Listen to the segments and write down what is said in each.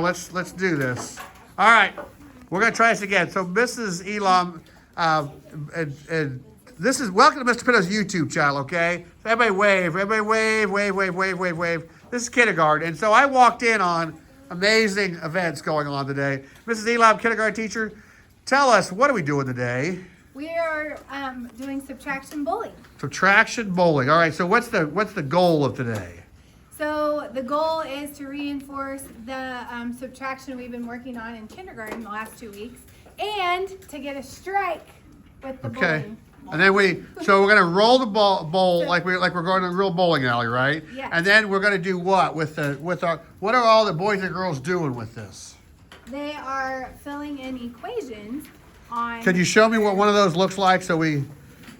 go. Let's do this. All right, we're gonna try this again. So Mrs. Elam, and this is welcome to Mr. Pinto's YouTube channel. Okay, so everybody wave, wave. This is kindergarten, and so I walked in on amazing events going on today. Mrs. Elam, kindergarten teacher, tell us, what are we doing today? We are doing subtraction bowling. Subtraction bowling. All right. So what's the goal of today? So the goal is to reinforce the subtraction we've been working on in kindergarten the last 2 weeks, and to get a strike with the bowling. And then we're gonna roll the bowl like we're going to a real bowling alley, right? Yeah. And then we're gonna do what what are all the boys and girls doing with this? They are filling in equations on. Can you show me what one of those looks like? Show me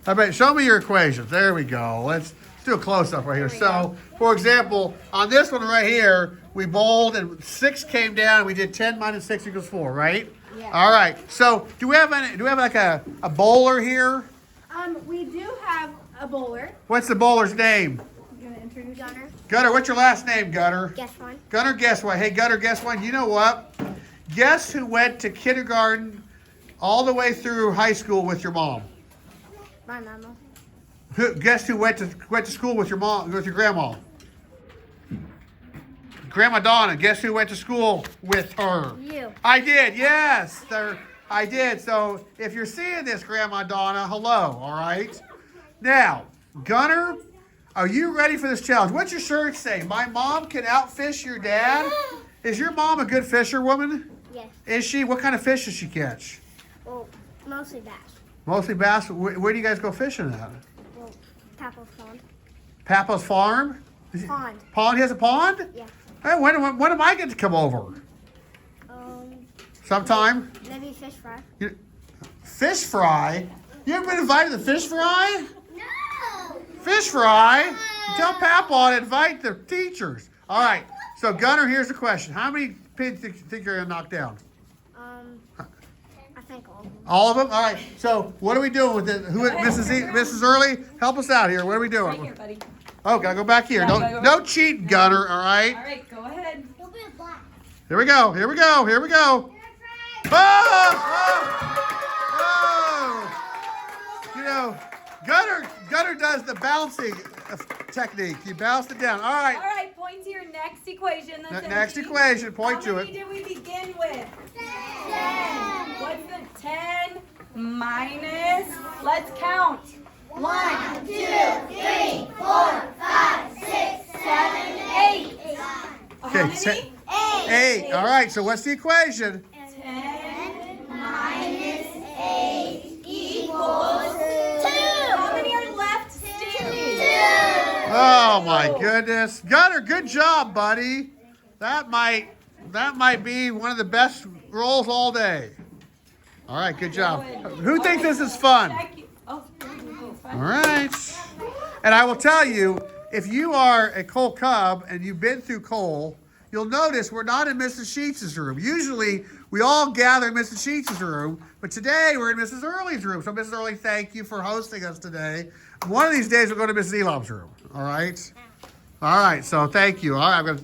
your equations. There we go. Let's do a close up right here. So, for example, on this one right here, we bowled and 6 came down. We did 10 minus 6 equals 4, right? Yeah. All right. So, do we have like a bowler here? We do have a bowler. What's the bowler's name? You gonna introduce Gunner. Gunner, what's your last name, Gunner? Guess one. Gunner, guess what? Hey, Gunner, guess what? You know what? Guess who went to kindergarten all the way through high school with your mom? My mama. Guess who went to school with your mom, with your grandma? Grandma Donna. Guess who went to school with her? You. I did, yes. I did. So if you're seeing this, Grandma Donna, hello, all right? Now, Gunner, are you ready for this challenge? What's your shirt say? My mom can outfish your dad? Is your mom a good fisherwoman? Yes. Is she? What kind of fish does she catch? Well, mostly bass. Mostly bass. Where do you guys go fishing at? Well, Papa's pond. Papa's farm? Pond. Pond? He has a pond? Yeah. Hey, when am I going to come over? Sometime? Maybe fish fry. Fish fry? You ever been invited to fish fry? No. Fish fry? Tell Papa to invite the teachers. All right. So, Gunner, here's the question. How many pigs do you think you're going to knock down? I think all of them. All of them? All right. So, what are we doing with it? Mrs. Early, help us out here. What are we doing? Right here, buddy. Oh, gotta go back here. Yeah, No cheating, Gunner. All right. All right, go ahead. Don't be a black. Here we go. Oh! You know, Gunner does the bouncing technique. He bounced it down. All All right. right, point to your next equation. Next equation. Point to How it. many did we begin with? 10. What's the 10 minus? Let's count. 1, 2, 3, 4, 5, 6, 7, 8. How many? 8. All right. So what's the equation? 10 minus 8 equals 2. How many are left standing? 2. Oh my goodness, Gunner, good job, buddy. That might be one of the best rolls all day. All right, good job. Who thinks this is fun? Oh, All right. And I will tell you, if you are a Cole Cub and you've been through Cole, you'll notice we're not in Mrs. Sheets' room. Usually, we all gather in Mrs. Sheets' room, but today we're in Mrs. Early's room. So, Mrs. Early, thank you for hosting us today. One of these days, we'll go to Mrs. Elam's room. All right? All right, so thank you. All right, I'm going to